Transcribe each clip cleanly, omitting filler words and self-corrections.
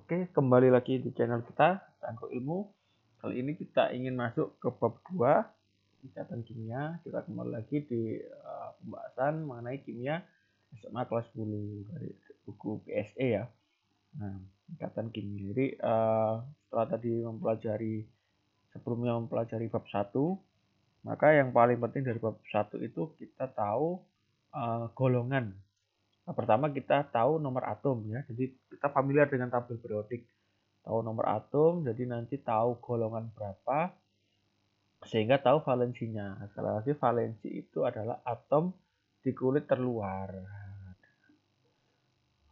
Oke, kembali lagi di channel kita, Tangko Ilmu. Kali ini kita ingin masuk ke bab 2, ikatan kimia. Kita kembali lagi di pembahasan mengenai kimia SMA kelas 10 dari buku PSE ya. Nah, ikatan kimia. Jadi setelah tadi sebelumnya mempelajari bab 1, maka yang paling penting dari bab 1 itu kita tahu golongan. Nah, pertama kita tahu nomor atom ya, jadi kita familiar dengan tabel periodik, tahu nomor atom, jadi nanti tahu golongan berapa, sehingga tahu valensinya. Sekali lagi, valensi itu adalah atom di kulit terluar.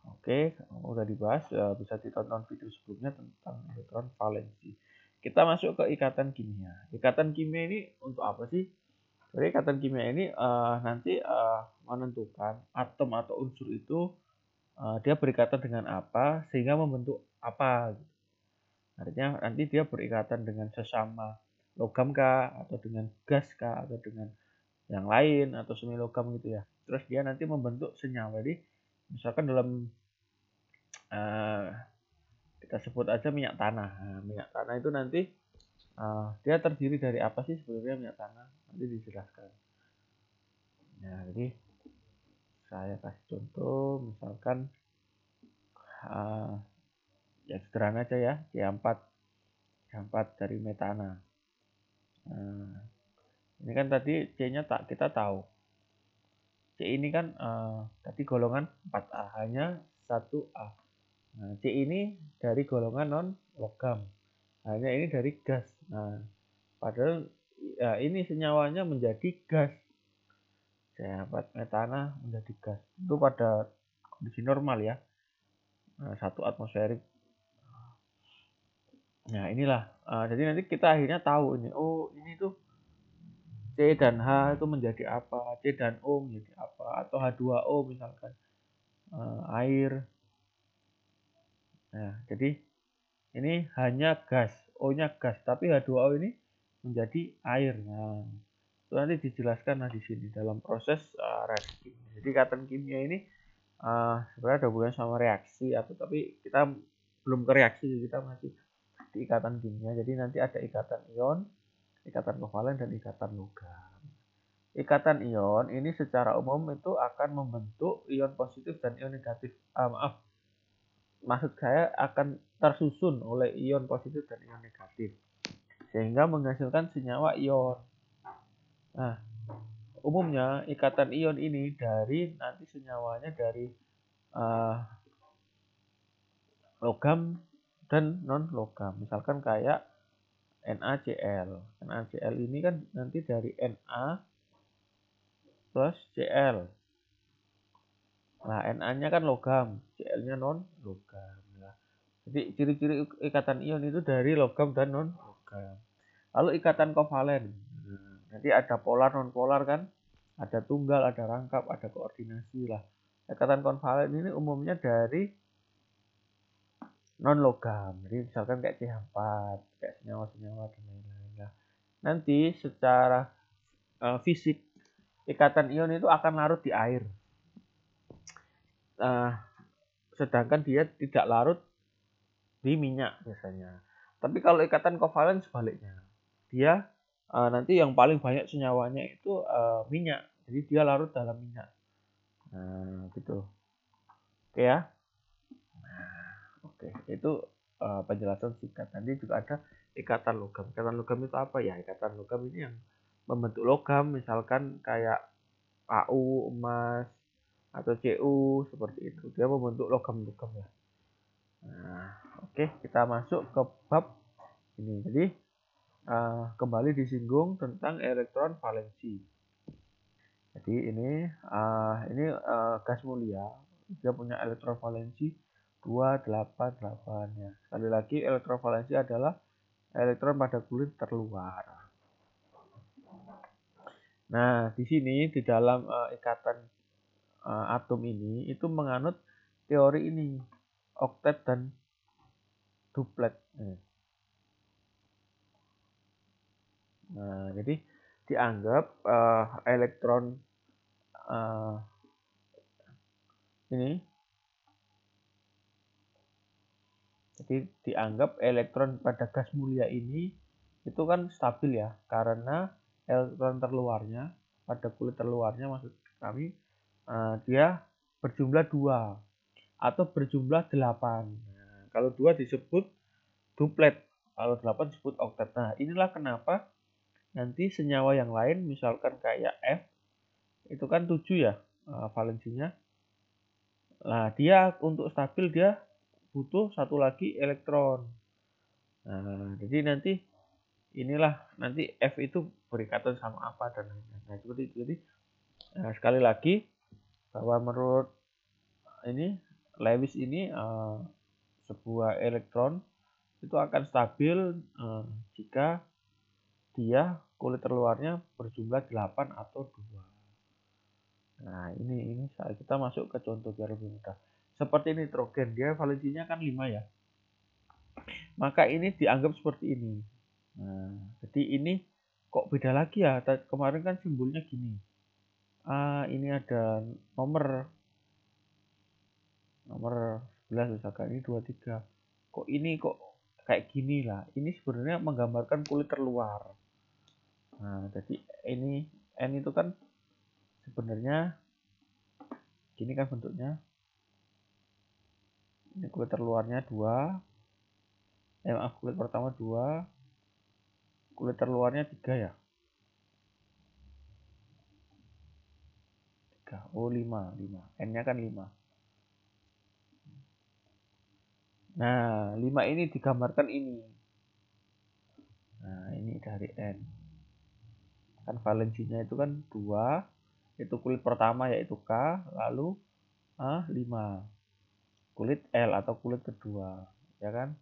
Oke, udah dibahas, bisa ditonton video sebelumnya tentang elektron valensi. Kita masuk ke ikatan kimia. Ikatan kimia ini untuk apa sih? Jadi ikatan kimia ini nanti menentukan atom atau unsur itu dia berikatan dengan apa sehingga membentuk apa. Artinya nanti dia berikatan dengan sesama logam kah, atau dengan gas kah, atau dengan yang lain, atau semi logam gitu ya. Terus dia nanti membentuk senyawa. Jadi misalkan dalam kita sebut aja minyak tanah. Nah, minyak tanah itu nanti dia terdiri dari apa sih sebenarnya minyak tanah? Nanti dijelaskan. Nah, jadi saya kasih contoh, misalkan ya sederhana aja ya, C4 dari metana. Nah, ini kan tadi C-nya kita tahu. C ini kan tadi golongan 4A, hanya 1A. Nah, C ini dari golongan non logam, hanya ini dari gas. Nah, padahal ya, ini senyawanya menjadi gas. C4 metana menjadi gas. Itu pada kondisi normal ya. Nah, 1 atmosferik. Nah, inilah. Jadi nanti kita akhirnya tahu ini. Oh, ini tuh C dan H itu menjadi apa, C dan O menjadi apa, atau H2O misalkan air. Nah, jadi ini hanya gas, O-nya gas, tapi H2O ini menjadi air. Nah, itu nanti dijelaskan di sini dalam proses reaksi. Jadi ikatan kimia ini sebenarnya ada hubungan sama reaksi, tapi kita belum ke reaksi, kita masih di ikatan kimia. Jadi nanti ada ikatan ion, ikatan kovalen, dan ikatan logam. Ikatan ion ini secara umum itu akan membentuk ion positif dan ion negatif. Maksud saya akan tersusun oleh ion positif dan ion negatif, sehingga menghasilkan senyawa ion. Nah, umumnya ikatan ion ini dari nanti senyawanya dari logam dan non logam. Misalkan kayak NaCl. NaCl ini kan nanti dari Na plus Cl. Nah, Na-nya kan logam, Cl-nya non logam. Nah, jadi ciri-ciri ikatan ion itu dari logam dan non logam. Lalu ikatan kovalen. Nah, nanti ada polar non polar kan? Ada tunggal, ada rangkap, ada koordinasi lah. Ikatan kovalen ini umumnya dari non logam. Jadi misalkan kayak CH4, kayak senyawa-senyawa dan lain-lain lah. Nanti secara fisik ikatan ion itu akan larut di air. Sedangkan dia tidak larut di minyak biasanya. Tapi kalau ikatan kovalen sebaliknya. Dia nanti yang paling banyak senyawanya itu minyak. Jadi dia larut dalam minyak. Nah, gitu. Oke ya. Oke, itu penjelasan singkat. Nanti juga ada ikatan logam. Ikatan logam itu apa ya? Ikatan logam ini yang membentuk logam, misalkan kayak AU, emas, atau Cu, seperti itu. Dia membentuk logam-logam ya. Nah, oke, kita masuk ke bab ini. Jadi, kembali disinggung tentang elektron valensi. Jadi ini gas mulia. Dia punya elektron valensi 288 ya. Sekali lagi elektron valensi adalah elektron pada kulit terluar. Nah, di sini di dalam ikatan atom ini itu menganut teori ini, oktet dan duplet. Nah, jadi dianggap elektron ini. Jadi dianggap elektron pada gas mulia ini itu kan stabil ya, karena elektron terluarnya pada kulit terluarnya maksud kami dia berjumlah 2 atau berjumlah 8. Nah, kalau 2 disebut duplet, kalau 8 disebut oktet. Nah, inilah kenapa nanti senyawa yang lain misalkan kayak F itu kan 7 ya valensinya. Nah, dia untuk stabil dia butuh satu lagi elektron. Nah, jadi nanti inilah nanti F itu berikatan sama apa dan lain-lain. Nah, seperti itu. Jadi sekali lagi bahwa menurut ini Lewis ini sebuah elektron itu akan stabil jika dia kulit terluarnya berjumlah 8 atau 2. Nah, ini kita masuk ke contoh biar lebih mudah. Seperti nitrogen, dia valensinya kan 5 ya. Maka ini dianggap seperti ini. Nah, jadi ini kok beda lagi ya? Kemarin kan simbolnya gini. Ini ada nomor 11 misalkan, ini 23. Kok ini kok kayak gini lah. Ini sebenarnya menggambarkan kulit terluar. Nah, jadi ini N itu kan sebenarnya gini kan bentuknya. Ini kulit terluarnya 2. Kulit pertama 2. Kulit terluarnya 3 ya. 3. Oh, 5. N-nya kan 5. Nah, 5 ini digambarkan ini. Nah, ini dari N. Kan valensinya itu kan 2. Itu kulit pertama yaitu K, lalu 5. Kulit L atau kulit kedua, ya kan?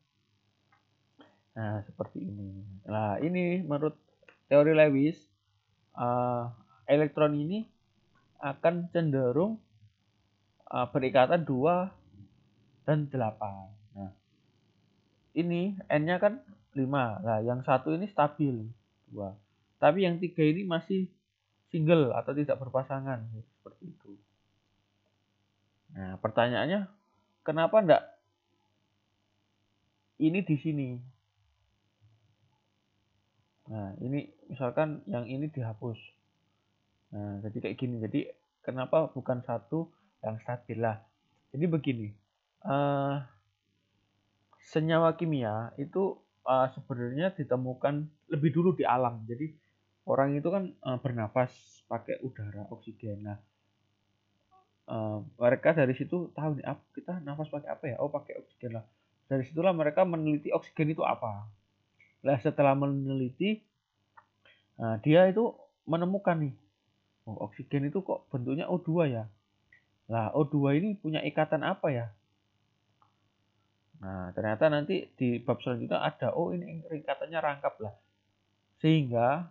Nah, seperti ini. Nah, ini menurut teori Lewis, elektron ini akan cenderung berikatan 2 dan 8. Nah, ini N-nya kan 5. Nah, yang satu ini stabil 2. Tapi yang 3 ini masih single atau tidak berpasangan seperti itu. Nah, pertanyaannya kenapa enggak ini di sini? Nah, ini misalkan yang ini dihapus. Nah, jadi kayak gini. Jadi kenapa bukan satu yang stabil lah? Jadi begini. Senyawa kimia itu sebenarnya ditemukan lebih dulu di alam. Jadi orang itu kan bernafas pakai udara oksigen. Nah, mereka dari situ tahu nih kita nafas pakai apa ya? Oh, pakai oksigen lah. Dari situlah mereka meneliti oksigen itu apa. Nah, setelah meneliti, dia itu menemukan nih, oh, oksigen itu kok bentuknya O2 ya. Nah, O2 ini punya ikatan apa ya? Nah, ternyata nanti di bab selanjutnya ada, oh ini ikatannya rangkap lah. Sehingga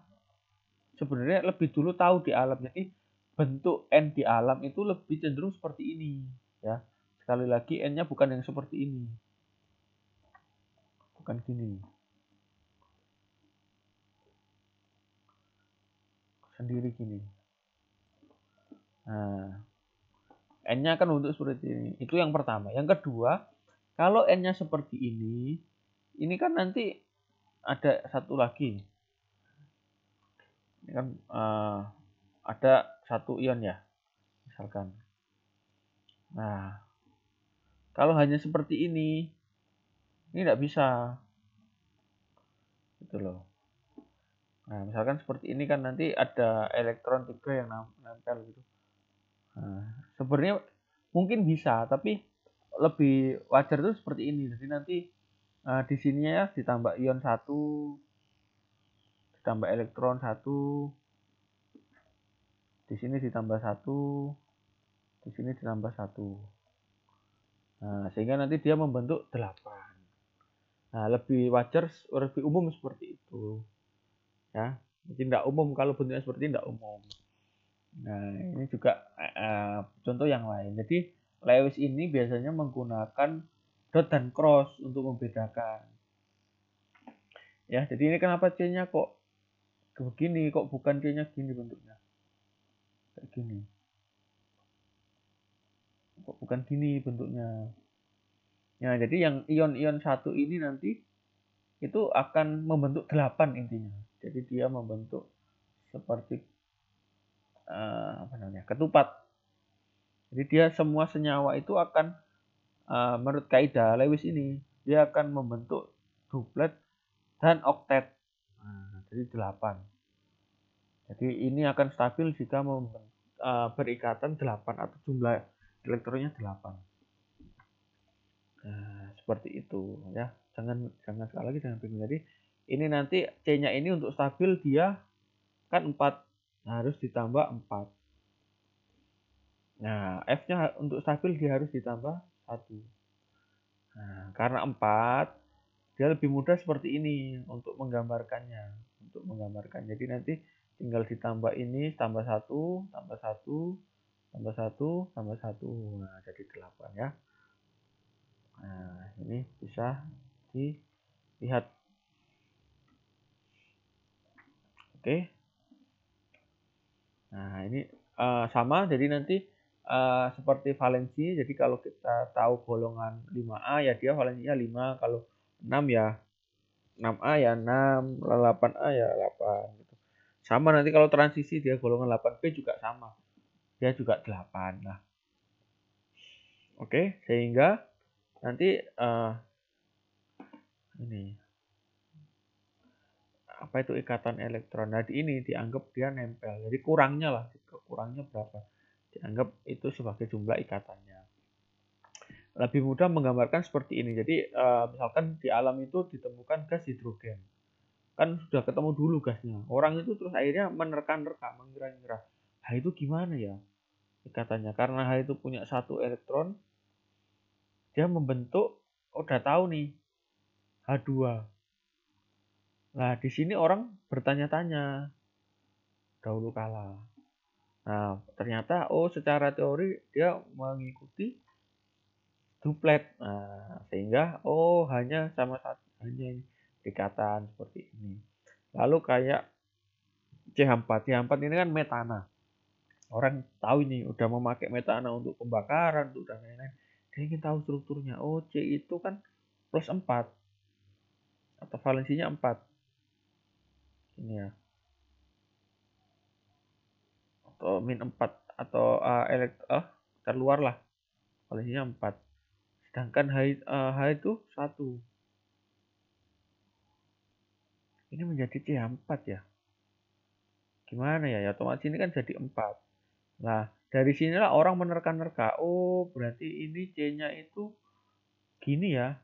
sebenarnya lebih dulu tahu di alam. Jadi bentuk N di alam itu lebih cenderung seperti ini. Ya, sekali lagi N-nya bukan yang seperti ini. Bukan gini. Sendiri gini. Nah, N-nya kan untuk seperti ini. Itu yang pertama. Yang kedua, kalau N-nya seperti ini kan nanti ada satu lagi. Ini kan ada satu ion ya, misalkan. Nah, kalau hanya seperti ini tidak bisa. Gitu loh. Nah, misalkan seperti ini kan nanti ada elektron 3 yang nempel gitu. Nah, sebenarnya mungkin bisa, tapi lebih wajar itu seperti ini. Jadi nanti di sini ya ditambah ion 1, ditambah elektron 1, di sini ditambah 1, di sini ditambah 1. Nah, sehingga nanti dia membentuk 8. Nah, lebih wajar, lebih umum seperti itu. Ya, jadi tidak umum kalau bentuknya seperti ini, tidak umum. Nah, ini juga contoh yang lain. Jadi Lewis ini biasanya menggunakan dot dan cross untuk membedakan. Ya, jadi ini kenapa C-nya kok begini, kok bukan C-nya gini bentuknya. Kayak gini. Kok bukan gini bentuknya. Nah, jadi yang ion-ion satu ini nanti itu akan membentuk 8 intinya. Jadi dia membentuk seperti apa namanya, ketupat. Jadi dia semua senyawa itu akan menurut kaidah Lewis ini dia akan membentuk duplet dan oktet. Nah, jadi 8. Jadi ini akan stabil jika berikatan 8 atau jumlah elektronnya 8. Nah, seperti itu ya. Jangan sekali lagi jangan bingung. Jadi ini nanti C-nya ini untuk stabil dia kan 4. Nah, harus ditambah 4. Nah, F-nya untuk stabil dia harus ditambah 1. Nah, karena 4 dia lebih mudah seperti ini untuk menggambarkannya. Jadi nanti tinggal ditambah ini tambah 1, tambah 1, tambah 1, tambah 1. Nah, jadi 8 ya. Nah, ini bisa dilihat. Oke. Nah, ini sama. Jadi nanti seperti valensi. Jadi kalau kita tahu golongan 5A ya dia valensinya 5. Kalau 6 ya 6A ya 6. 8A ya 8. Gitu. Sama nanti kalau transisi dia golongan 8B juga sama. Dia juga 8. Nah, oke. Sehingga nanti ini apa itu ikatan elektron. Nah, ini dianggap dia nempel. Jadi kurangnya lah. Kurangnya berapa? Dianggap itu sebagai jumlah ikatannya. Lebih mudah menggambarkan seperti ini. Jadi misalkan di alam itu ditemukan gas hidrogen. Kan sudah ketemu dulu gasnya. Orang itu terus akhirnya menerka-nerka, mengira-ngira. Nah, itu gimana ya ikatannya? Karena H itu punya 1 elektron, dia membentuk, udah tahu nih, H2. Nah, di sini orang bertanya-tanya dahulu kala. Nah, ternyata secara teori dia mengikuti duplet. Nah, sehingga hanya sama satu, hanya ikatan seperti ini. Lalu kayak CH4. CH4 ini kan metana. Orang tahu ini udah memakai metana untuk pembakaran, untuk dan lain-lain. Dia ingin tahu strukturnya. C itu kan plus 4 atau valensinya 4. Ini ya. Atau min 4 atau terluar lah. Valensinya 4. Sedangkan H itu 1. Ini menjadi CH4 ya. Gimana ya? Ya otomatis ini kan jadi 4. Nah, dari sinilah orang menerka-nerka. Berarti ini C-nya itu gini ya.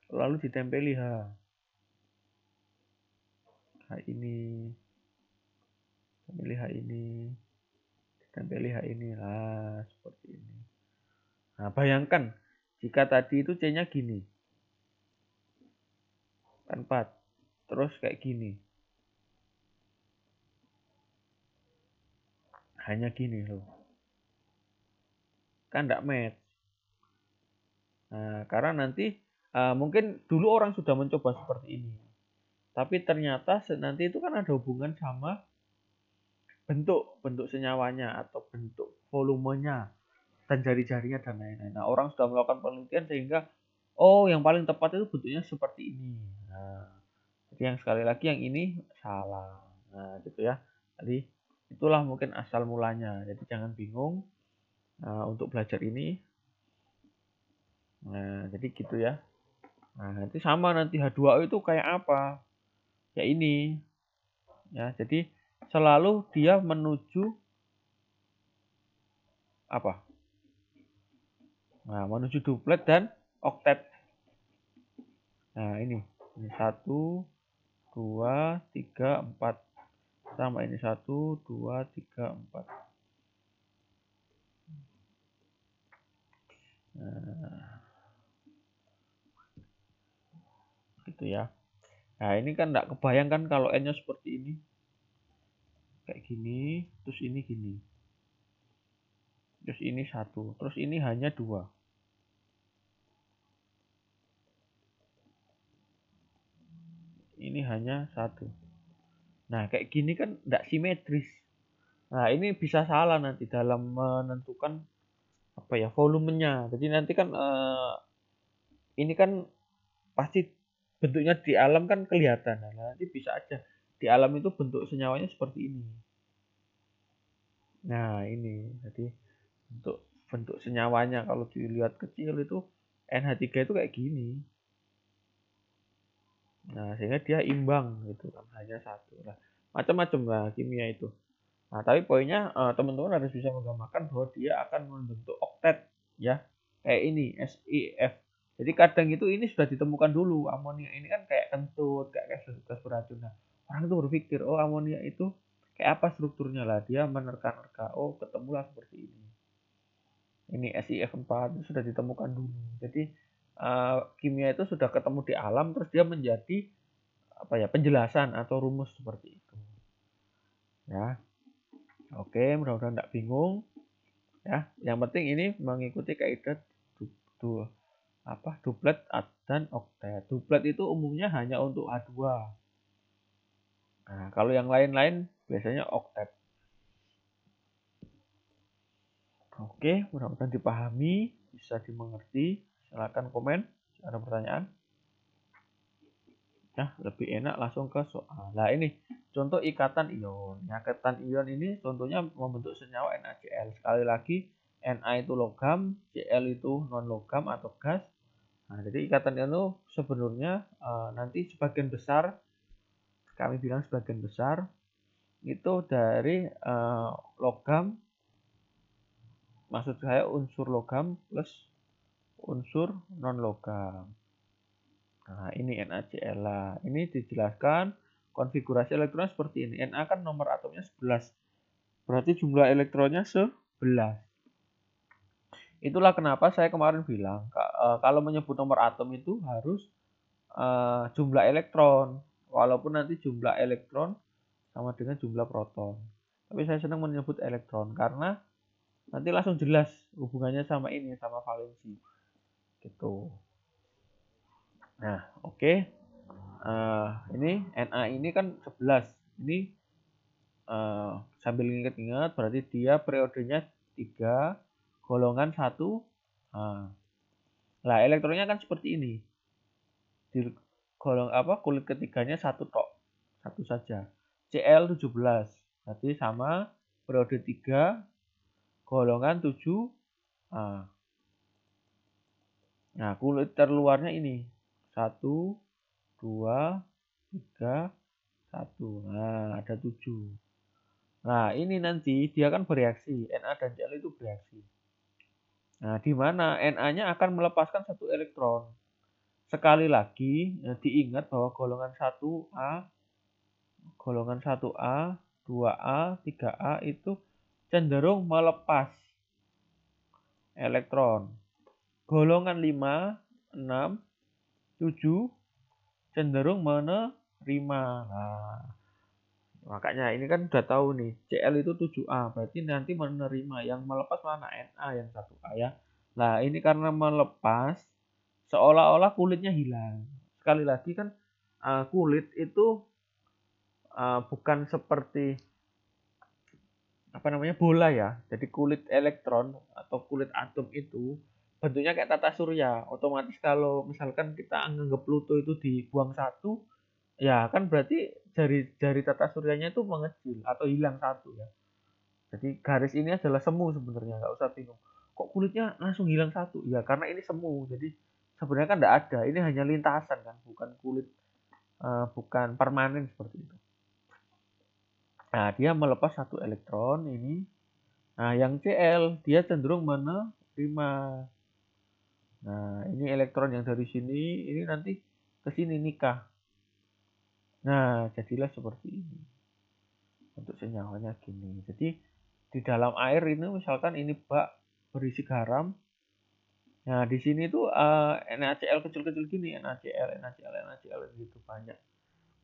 Lalu ditempeli H. H ini. Tempeli H ini. Ditempeli H ini. Nah, seperti ini. Nah, bayangkan. Jika tadi itu C-nya gini. Kan 4. Terus kayak gini. Hanya gini loh. Kan enggak match. Nah, karena nanti mungkin dulu orang sudah mencoba seperti ini. Tapi ternyata nanti itu kan ada hubungan sama bentuk senyawanya atau bentuk volumenya dan jari-jarinya dan lain-lain. Nah, orang sudah melakukan penelitian sehingga yang paling tepat itu bentuknya seperti ini. Nah, jadi yang sekali lagi yang ini salah. Nah, gitu ya. Jadi itulah mungkin asal mulanya. Jadi jangan bingung untuk belajar ini. Nah, jadi gitu ya. Nah, nanti sama nanti H2O itu kayak apa? Ya ini. Ya, jadi selalu dia menuju apa? Nah, menuju duplet dan oktet. Nah, ini 1, 2, 3, 4. Sama ini 1, 2, 3, 4. Nah, gitu ya. Nah, ini kan enggak kebayangkan kalau N-nya seperti ini. Kayak gini, terus ini gini. Terus ini 1, terus ini hanya 2. Ini hanya 1. Nah, kayak gini kan enggak simetris. Nah, ini bisa salah nanti dalam menentukan apa ya volumenya. Jadi nanti kan ini kan pasti bentuknya di alam kan kelihatan. Nah, nanti bisa aja di alam itu bentuk senyawanya seperti ini. Nah, ini jadi bentuk bentuk senyawanya kalau dilihat kecil itu NH3 itu kayak gini. Nah, sehingga dia imbang gitu kan, hanya satu. Nah, macam-macam lah kimia itu. Nah, tapi poinnya teman-teman harus bisa menggambarkan bahwa dia akan membentuk oktet ya. Kayak ini SiF. Jadi kadang itu ini sudah ditemukan dulu. Amonia ini kan kayak kentut, kayak gas beracun. Nah, orang itu berpikir, oh amonia itu kayak apa strukturnya lah. Dia menerka-nerka, oh ketemulah seperti ini. Ini SiF4 itu sudah ditemukan dulu. Jadi kimia itu sudah ketemu di alam terus dia menjadi apa ya penjelasan atau rumus seperti itu. Ya. Oke, mudah-mudahan tidak bingung. Ya, yang penting ini mengikuti kaidah duplet dan oktet. Duplet itu umumnya hanya untuk A2. Nah, kalau yang lain-lain biasanya oktet. Oke, mudah-mudahan dipahami, bisa dimengerti. Silakan komen, ada pertanyaan. Nah, lebih enak langsung ke soal. Nah, ini contoh ikatan ion. Ikatan ion ini contohnya membentuk senyawa NaCl. Sekali lagi, Na itu logam, Cl itu non logam atau gas. Nah, jadi ikatan ion itu sebenarnya nanti sebagian besar, kami bilang sebagian besar, itu dari logam, maksud saya unsur logam plus unsur non logam. Nah, ini NaCl lah. Ini dijelaskan konfigurasi elektronnya seperti ini. Na kan nomor atomnya 11. Berarti jumlah elektronnya 11. Itulah kenapa saya kemarin bilang kalau menyebut nomor atom itu harus jumlah elektron. Walaupun nanti jumlah elektron sama dengan jumlah proton. Tapi saya senang menyebut elektron karena nanti langsung jelas hubungannya sama ini, sama valensi. Gitu. Nah, oke. Ini Na ini kan 11. Ini sambil ingat-ingat berarti dia periodenya 3 golongan 1. Nah, elektronnya kan seperti ini. Di kulit ketiganya satu tok. Satu saja. Cl 17. Berarti sama periode 3 golongan 7. Nah, kulit terluarnya ini. 1 2 3 1. Nah, ada 7. Nah, ini nanti dia kan bereaksi. Na dan Cl itu bereaksi. Nah, di mana Na-nya akan melepaskan satu elektron. Sekali lagi, diingat bahwa golongan 1A, 2A, 3A itu cenderung melepas elektron. Golongan 5, 6, 7 cenderung menerima. Nah, makanya ini kan udah tahu nih, Cl itu 7A, berarti nanti menerima. Yang melepas mana? Na yang 1A ya. Nah, ini karena melepas, seolah-olah kulitnya hilang. Sekali lagi kan, kulit itu bukan seperti bola ya. Jadi kulit elektron atau kulit atom itu bentuknya kayak tata surya. Otomatis kalau misalkan kita anggap Pluto itu dibuang satu, ya kan berarti jari tata suryanya itu mengecil atau hilang satu ya. Jadi garis ini adalah semu sebenarnya, nggak usah bingung. Kok kulitnya langsung hilang satu? Ya karena ini semu. Jadi sebenarnya kan nggak ada. Ini hanya lintasan kan, bukan kulit, bukan permanen seperti itu. Nah, dia melepas satu elektron ini. Nah, yang Cl dia cenderung menerima. Nah, ini elektron yang dari sini, ini nanti ke sini nikah. Nah, jadilah seperti ini. Untuk senyawanya gini. Jadi di dalam air ini misalkan ini bak berisi garam. Nah, di sini tuh NaCl kecil-kecil gini, NaCl gitu banyak.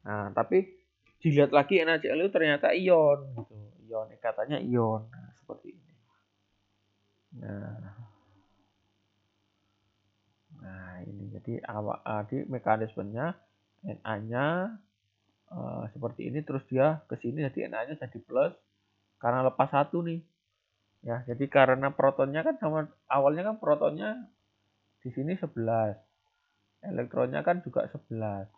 Nah, tapi dilihat lagi NaCl itu ternyata ion gitu. Ion, katanya ion. Nah, seperti ini. Nah, ini jadi di mekanismenya Na-nya seperti ini terus dia ke sini jadi Na-nya jadi plus karena lepas satu nih. Ya, jadi karena protonnya kan sama awalnya kan protonnya di sini 11. elektronnya kan juga 11.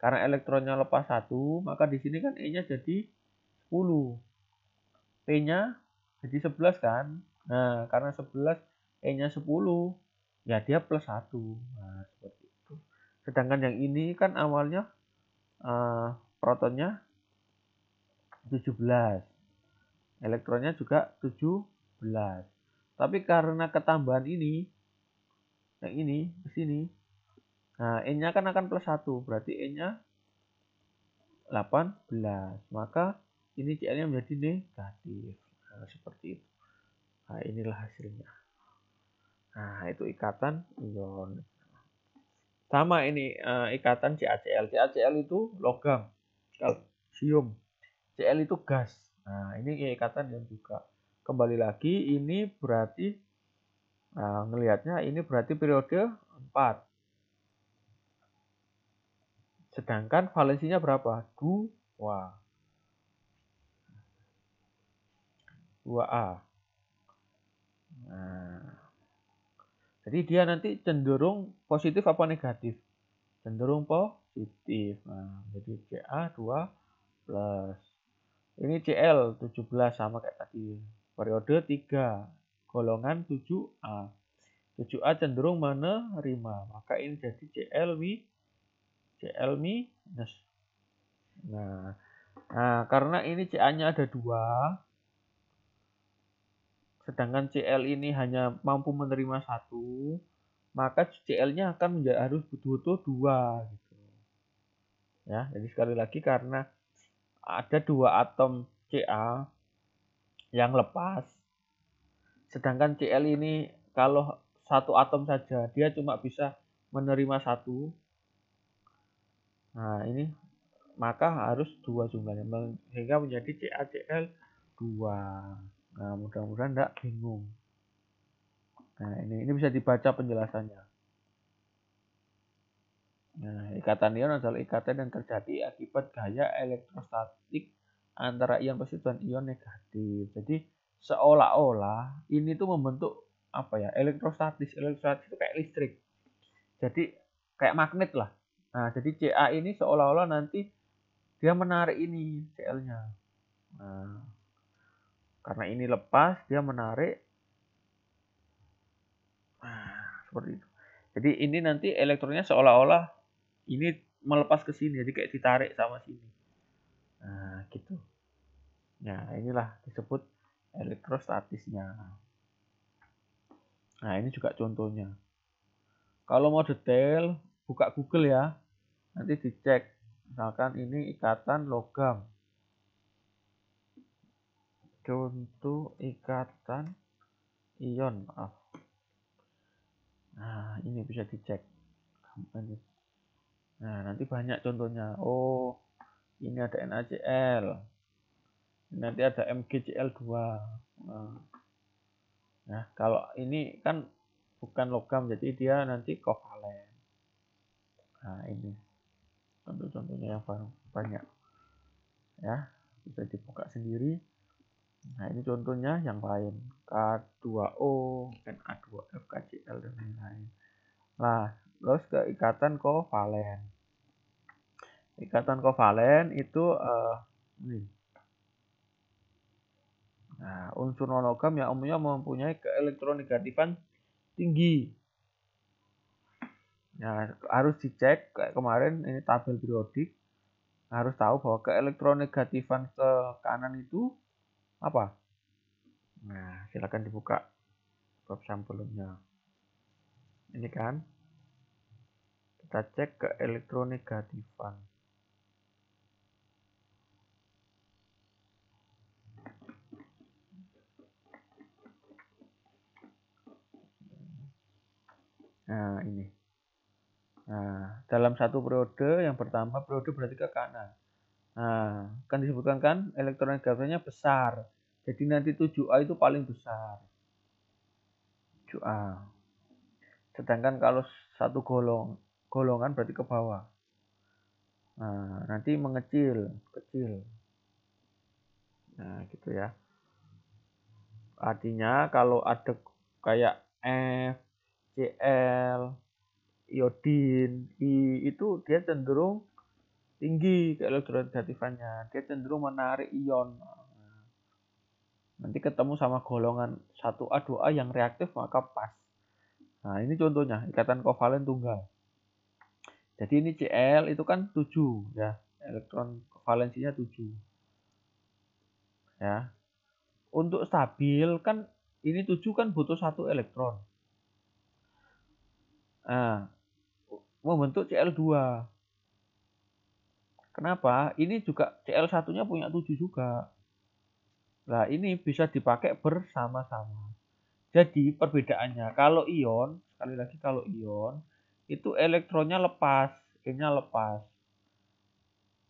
Karena elektronnya lepas 1, maka di sini kan E-nya jadi 10. P-nya jadi 11 kan. Nah, karena 11, E-nya 10, ya dia plus 1. Nah, seperti itu. Sedangkan yang ini kan awalnya protonnya 17. Elektronnya juga 17. Tapi karena ketambahan ini, yang ini ke sini, nah E-nya kan akan plus 1, berarti E-nya 18. Maka ini Cl-nya menjadi negatif. Nah, seperti itu. Nah, inilah hasilnya. Nah, itu ikatan ion. Sama ini ikatan CaCl. CaCl itu logam, kalsium. Cl itu gas. Nah, ini ikatan ion juga. Kembali lagi, ini berarti ngelihatnya ini berarti periode 4. Sedangkan valensinya berapa? 2. 2A. Nah, jadi dia nanti cenderung positif apa negatif? Cenderung positif. Nah, jadi Ca2 plus. Ini Cl 17 sama kayak tadi. Periode 3. Golongan 7A. 7A cenderung menerima. Maka ini jadi Cl minus. Nah, karena ini Ca-nya ada 2, sedangkan Cl ini hanya mampu menerima 1, maka Cl-nya akan harus betul-betul 2 gitu. Ya, jadi sekali lagi karena ada 2 atom Ca yang lepas, sedangkan Cl ini kalau 1 atom saja dia cuma bisa menerima 1. Nah, ini maka harus 2 jumlahnya sehingga menjadi CaCl 2. Nah, mudah-mudahan enggak bingung. Nah, ini bisa dibaca penjelasannya. Nah, ikatan ion adalah ikatan yang terjadi akibat gaya elektrostatik antara ion positif dan ion negatif. Jadi seolah-olah ini tuh membentuk apa ya? Elektrostatis. Elektrostatis itu kayak listrik. Jadi kayak magnet lah. Nah, jadi Ca ini seolah-olah nanti dia menarik ini Cl-nya. Nah, karena ini lepas, dia menarik. Nah, seperti itu. Jadi ini nanti elektronnya seolah-olah ini melepas ke sini, jadi kayak ditarik sama sini. Nah, gitu. Nah, inilah disebut elektrostatisnya. Nah, ini juga contohnya. Kalau mau detail, buka Google ya. Nanti dicek. Misalkan ini ikatan logam. Contoh ikatan ion, maaf. Nah, ini bisa dicek. Nah, nanti banyak contohnya. Oh, ini ada NaCl. Nanti ada MgCl2. Nah, kalau ini kan bukan logam, jadi dia nanti kovalen. Nah, ini contoh-contohnya yang banyak. Ya, bisa dibuka sendiri. Nah, ini contohnya yang lain. K2O, Na2F, KCl, dan lain-lain. Nah, terus ke ikatan kovalen. Ikatan kovalen itu ini. Nah, unsur non-logam yang umumnya mempunyai keelektronegatifan tinggi. Nah, harus dicek kayak kemarin ini tabel periodik. Harus tahu bahwa keelektronegatifan ke kanan itu apa? Nah, silakan dibuka bab sampulnya. Ini kan kita cek keelektronegatifan. Nah, ini. Nah, dalam satu periode, yang pertama periode berarti ke kanan. Nah, kan disebutkan kan elektronegatifannya besar. Jadi nanti 7A itu paling besar. 7A. Sedangkan kalau satu golongan berarti ke bawah. Nah, nanti mengecil, kecil. Nah, gitu ya. Artinya kalau ada kayak F, Cl, iodin, I itu dia cenderung tinggi keelektronegatifannya. Dia cenderung menarik ion. Nanti ketemu sama golongan 1A, 2A yang reaktif maka pas. Nah, ini contohnya ikatan kovalen tunggal. Jadi ini Cl itu kan 7 ya. Elektron valensinya 7. Ya. Untuk stabil kan ini 7 kan butuh 1 elektron. Nah, membentuk Cl2. Kenapa? Ini juga Cl1-nya punya 7 juga. Nah, ini bisa dipakai bersama-sama. Jadi perbedaannya, kalau ion, sekali lagi kalau ion, itu elektronnya lepas, E-nya lepas.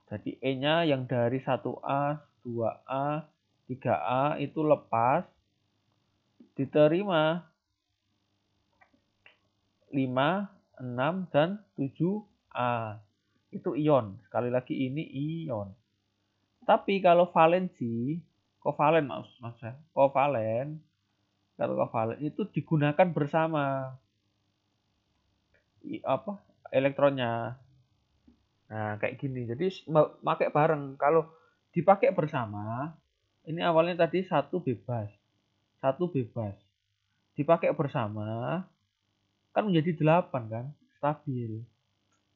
Jadi E-nya yang dari 1A, 2A, 3A itu lepas, diterima 5, 6, dan 7A. Itu ion. Sekali lagi ini ion. Tapi kalau valensi, kovalen maksudnya, kovalen, kalau kovalen itu digunakan bersama elektronnya. Nah, kayak gini. Jadi pakai bareng. Kalau dipakai bersama, ini awalnya tadi satu bebas. Satu bebas. Dipakai bersama, kan menjadi 8 kan? Stabil.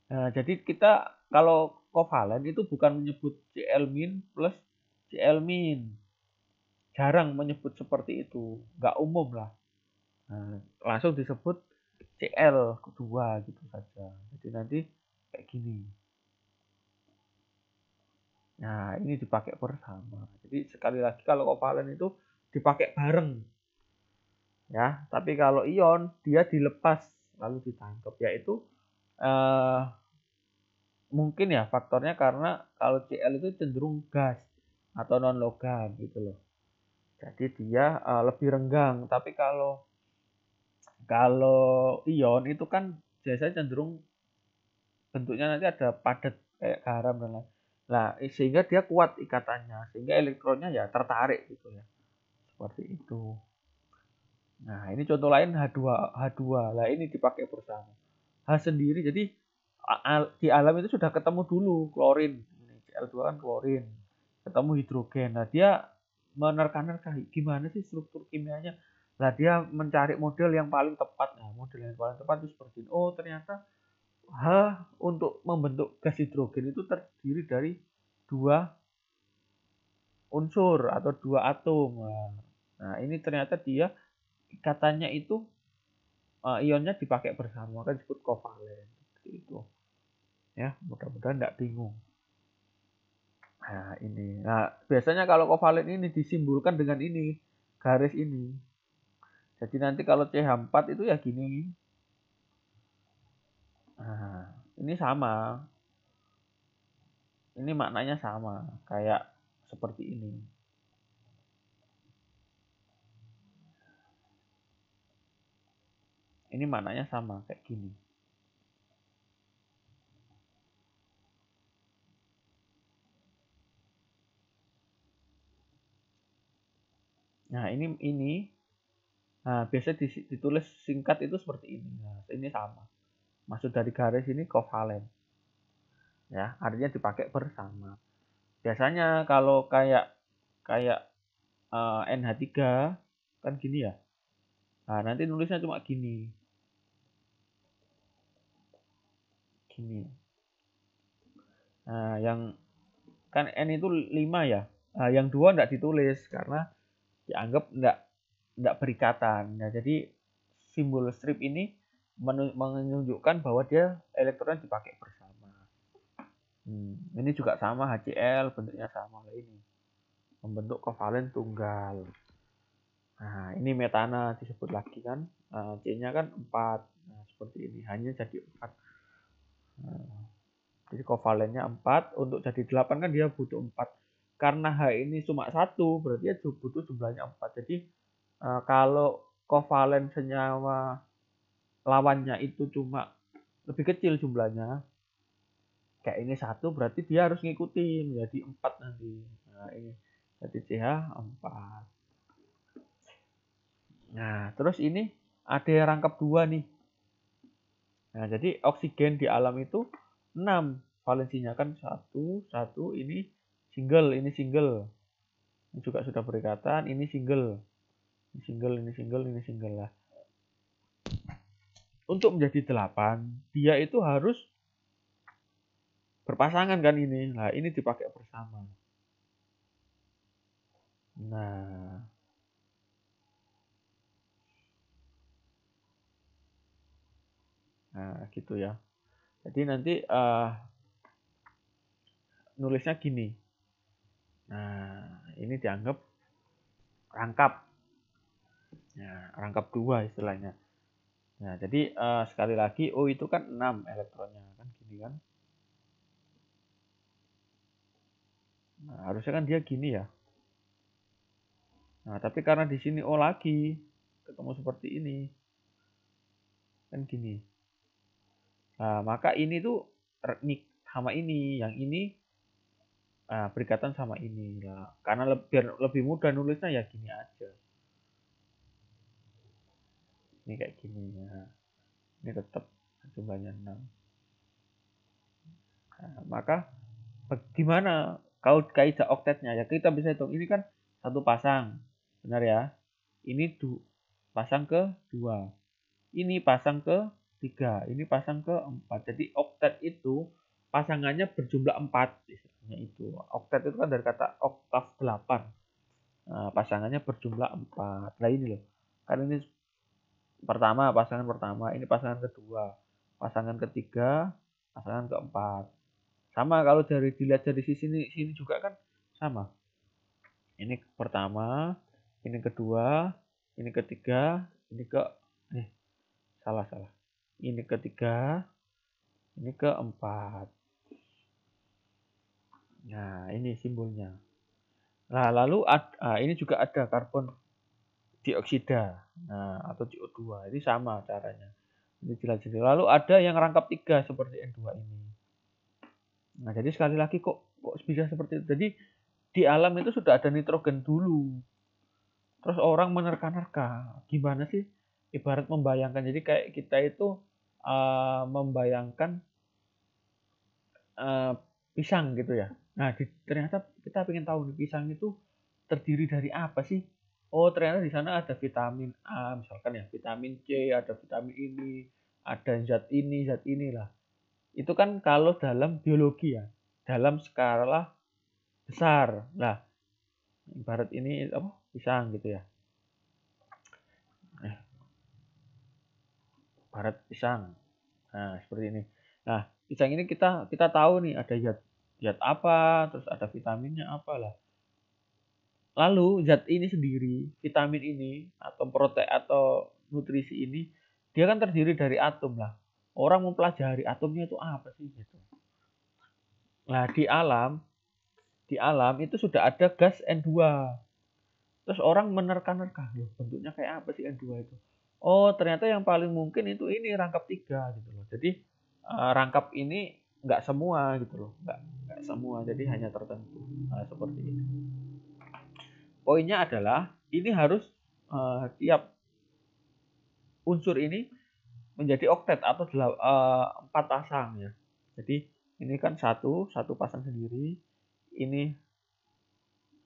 Nah, jadi kita kalau kovalen itu bukan menyebut Cl- plus Cl-. Jarang menyebut seperti itu. Nggak umum lah. Nah, langsung disebut Cl kedua gitu saja. Jadi nanti kayak gini. Nah, ini dipakai bersama. Jadi sekali lagi kalau kovalen itu dipakai bareng. Ya, tapi kalau ion dia dilepas lalu ditangkap, yaitu mungkin ya faktornya karena kalau Cl itu cenderung gas atau non logam gitu loh. Jadi dia lebih renggang, tapi kalau ion itu kan biasanya cenderung bentuknya nanti ada padat kayak garam dan lain. Nah, sehingga dia kuat ikatannya, sehingga elektronnya ya tertarik gitu ya. Seperti itu. Nah, ini contoh lain H2. Nah, ini dipakai bersama. H sendiri, jadi di alam itu sudah ketemu dulu klorin. Cl2 kan klorin. Ketemu hidrogen. Nah, dia menerka-nerka gimana sih struktur kimianya. Nah, dia mencari model yang paling tepat. Nah, model yang paling tepat itu seperti ini. Oh, ternyata H untuk membentuk gas hidrogen itu terdiri dari 2 unsur atau 2 atom. Nah, ini ternyata dia ikatannya itu ionnya dipakai bersama, kan disebut kovalen. Itu ya, mudah-mudahan tidak bingung. Nah, ini. Nah, biasanya kalau kovalen ini disimbolkan dengan ini, garis ini. Jadi nanti kalau CH4 itu ya gini. Nah, ini sama. Ini maknanya sama, kayak seperti ini. Ini maknanya sama, kayak gini. Nah, ini. Nah, biasa ditulis singkat itu seperti ini. Nah, ini sama. Maksud dari garis ini kovalen. Ya, artinya dipakai bersama. Biasanya kalau kayak kayak NH3 kan gini ya. Nah, nanti nulisnya cuma gini. Gini. Nah, yang kan N itu 5 ya. Nah, yang 2 enggak ditulis karena dianggap enggak berikatan. Nah, jadi simbol strip ini menunjukkan bahwa dia elektronnya dipakai bersama. Ini juga sama HCl, bentuknya sama kayak ini. Membentuk kovalen tunggal. Nah, ini metana disebut lagi kan. C-nya kan 4. Nah, seperti ini. Hanya jadi 4. Nah, jadi kovalennya 4. Untuk jadi 8 kan dia butuh 4. Karena H ini cuma 1, berarti dia butuh jumlahnya 4. Jadi kalau kovalen senyawa lawannya itu cuma lebih kecil jumlahnya, kayak ini 1, berarti dia harus ngikutin menjadi 4 nanti. Nah, ini jadi CH 4. Nah, terus ini ada yang rangkap 2 nih. Nah, jadi oksigen di alam itu 6 valensinya kan satu ini single, ini single. Ini juga sudah berikatan, ini single. Ini single, ini single, ini single lah. Untuk menjadi 8, dia itu harus berpasangan kan ini. Nah, ini dipakai bersama. Nah, gitu ya. Jadi nanti nulisnya gini. Nah, ini dianggap rangkap. Nah, rangkap 2 istilahnya. Nah, jadi sekali lagi O itu kan 6 elektronnya kan gini kan. Nah, harusnya kan dia gini ya. Nah, tapi karena di sini O lagi ketemu seperti ini. Kan gini. Nah, maka ini tuh sama ini, yang ini berikatan sama ini. Nah, karena biar lebih mudah nulisnya ya gini aja. Ini kayak gini ya. Ini tetap jumlahnya 6. Nah, maka gimana kalau kaidah oktetnya ya kita bisa hitung ini kan satu pasang. Benar ya? Ini pasang ke 2. Ini pasang ke 3. Ini pasang ke 4. Jadi oktet itu pasangannya berjumlah 4 istilahnya itu. Oktet itu kan dari kata oktav 8. Nah, pasangannya berjumlah 4. Nah ini loh. Kan ini pasangan pertama, ini pasangan kedua, pasangan ketiga, pasangan keempat. Sama kalau dilihat dari sini juga kan sama. Ini pertama, ini kedua, ini ketiga, ini salah. Ini ketiga, ini keempat. Nah, ini simbolnya. Nah, lalu ini juga ada karbon dioksida. Nah, atau CO2. Ini sama caranya. Ini jelas. Lalu ada yang rangkap 3 seperti N2 ini. Nah, jadi sekali lagi kok bisa seperti itu. Jadi di alam itu sudah ada nitrogen dulu. Terus orang menerka-nerka. Gimana sih? Ibarat membayangkan. Jadi kayak kita itu membayangkan pisang gitu ya. Nah, ternyata kita ingin tahu nih, pisang itu terdiri dari apa sih? Oh, ternyata di sana ada vitamin A, misalkan ya, vitamin C, ada vitamin ini, ada zat ini lah. Itu kan kalau dalam biologi ya, dalam skala besar. Nah, ibarat ini apa? Pisang gitu ya. Nah, ibarat pisang. Nah, seperti ini. Nah, pisang ini kita tahu nih ada zat apa, terus ada vitaminnya apalah. Lalu zat ini sendiri, vitamin ini atau protein atau nutrisi ini, dia kan terdiri dari atom lah. Orang mempelajari atomnya itu apa sih gitu. Nah, di alam itu sudah ada gas N2. Terus orang menerka-nerka, loh, bentuknya kayak apa sih N2 itu? Oh, ternyata yang paling mungkin itu ini rangkap 3 gitu loh. Jadi rangkap ini nggak semua gitu loh, nggak semua. Jadi hanya tertentu. Nah, seperti ini. Poinnya adalah ini harus tiap unsur ini menjadi oktet atau 4 pasang ya. Jadi ini kan satu pasang sendiri, ini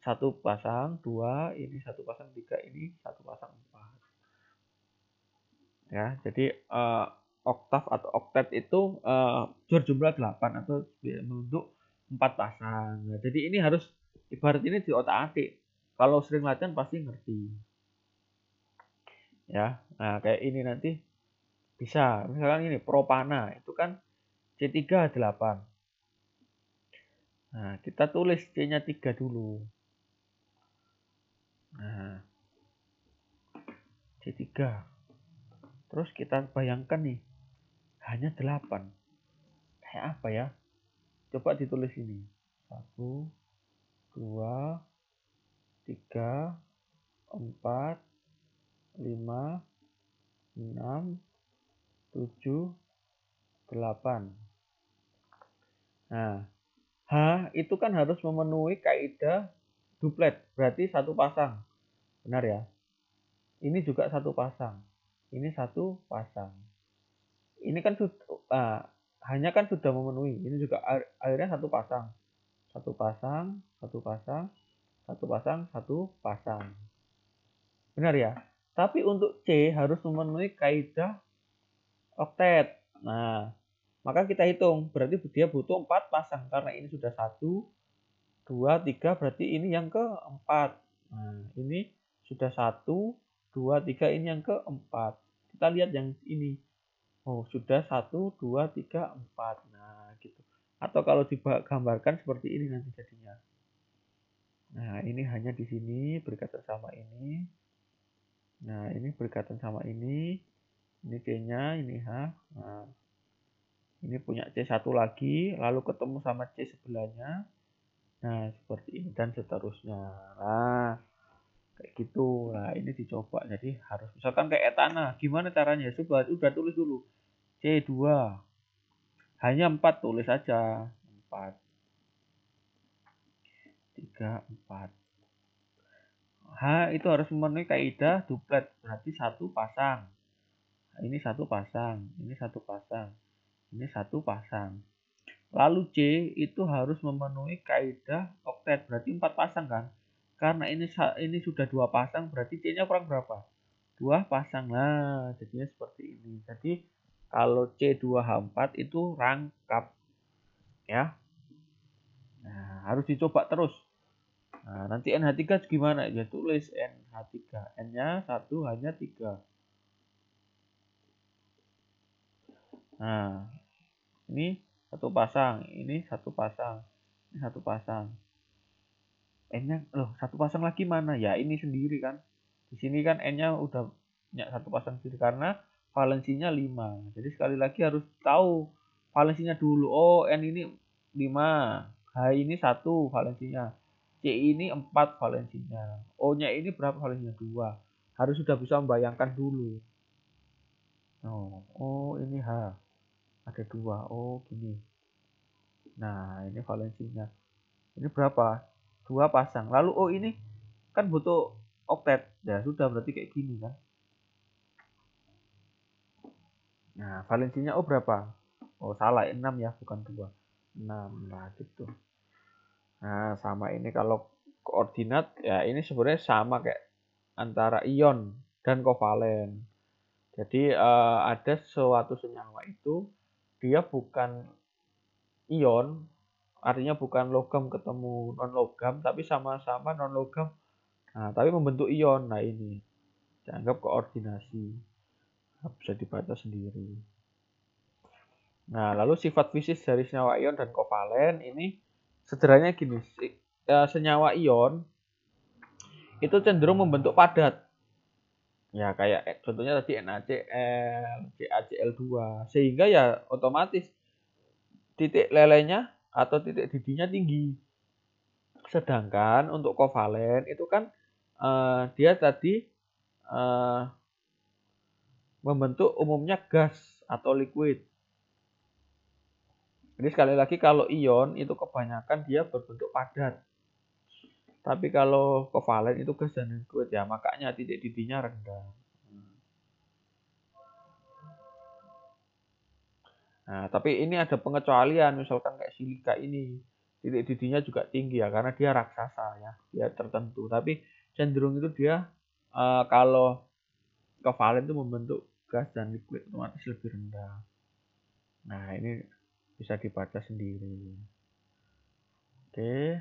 satu pasang, 2, ini satu pasang 3, ini satu pasang 4. Ya, jadi oktav atau oktet itu berjumlah 8 atau membentuk 4 pasang. Nah, jadi ini harus ibarat ini di otak-atik. Kalau sering latihan pasti ngerti. Ya. Nah, kayak ini nanti bisa. Misalkan ini propana itu kan C3H8. Nah, kita tulis C-nya 3 dulu. Nah, C3. Terus kita bayangkan nih, hanya 8. Kayak apa ya? Coba ditulis ini. 1, 2, 3, 4, 5, 6, 7, 8. Nah, H itu kan harus memenuhi kaidah duplet, berarti satu pasang. Benar ya? Ini juga satu pasang. Ini satu pasang. Ini kan hanya kan sudah memenuhi. Ini juga airnya satu pasang, satu pasang, satu pasang, satu pasang, satu pasang. Benar ya? Tapi untuk C harus memenuhi kaidah oktet. Nah, maka kita hitung. Berarti dia butuh 4 pasang. Karena ini sudah 1, 2, 3. Berarti ini yang keempat. Nah, ini sudah 1, 2, 3. Ini yang keempat. Kita lihat yang ini. Oh, sudah 1, 2, 3, 4. Nah, gitu. Atau kalau digambarkan seperti ini nanti jadinya. Nah, ini hanya di sini berkaitan sama ini. Nah, ini berkaitan sama ini. Ini C-nya, ini H. Nah, ini punya C1 lagi, lalu ketemu sama C sebelahnya. Nah, seperti ini dan seterusnya. Nah, kayak gitu. Nah, ini dicoba. Jadi harus misalkan kayak etana. Gimana caranya? Coba udah tulis dulu. C2. Hanya 4 tulis aja. 4, 3, 4. H itu harus memenuhi kaidah duplet. Berarti satu pasang. Ini satu pasang. Ini satu pasang. Ini satu pasang. Lalu C itu harus memenuhi kaidah oktet, berarti 4 pasang kan? Karena ini sudah 2 pasang, berarti C-nya kurang berapa? 2 pasang. Nah, jadinya seperti ini. Jadi kalau C2H4 itu rangkap ya. Nah, harus dicoba terus. Nah, nanti NH3 gimana? Ya tulis NH3. N-nya 1, H-nya 3. Nah, ini satu pasang, ini satu pasang, ini satu pasang. N-nya loh satu pasang lagi mana? Ya ini sendiri kan. Di sini kan N-nya udah punya satu pasang sendiri karena valensinya 5. Jadi sekali lagi harus tahu valensinya dulu. Oh, N ini 5. H ini 1 valensinya. C ini 4 valensinya. O-nya ini berapa valensinya? 2. Harus sudah bisa membayangkan dulu. Oh, ini H. Ada 2. Oh, gini. Nah, ini valensinya. Ini berapa? 2 pasang. Lalu oh ini kan butuh oktet. Ya sudah berarti kayak gini kan. Nah, valensinya oh berapa? Oh salah 6 ya, bukan 2. 6 lah gitu. Nah, sama ini kalau koordinat ya ini sebenarnya sama kayak antara ion dan kovalen. Jadi ada suatu senyawa itu dia bukan ion, artinya bukan logam ketemu non logam tapi sama-sama non logam. Nah, tapi membentuk ion. Nah, ini dianggap koordinasi. Nah, bisa dibaca sendiri. Nah, lalu sifat fisik dari senyawa ion dan kovalen ini sederhananya gini. Senyawa ion itu cenderung membentuk padat. Ya, kayak contohnya tadi NaCl, CaCl2. Sehingga ya otomatis titik lelenya atau titik didinya tinggi. Sedangkan untuk kovalen itu kan dia tadi membentuk umumnya gas atau liquid. Jadi sekali lagi kalau ion itu kebanyakan dia berbentuk padat. Tapi kalau kovalen itu gas dan liquid ya, makanya titik didinya rendah. Nah, tapi ini ada pengecualian, misalkan kayak silika ini. Titik didinya juga tinggi ya, karena dia raksasa ya, dia tertentu. Tapi cenderung itu dia kalau kovalen itu membentuk gas dan liquid otomatis lebih rendah. Nah, ini bisa dibaca sendiri. Oke.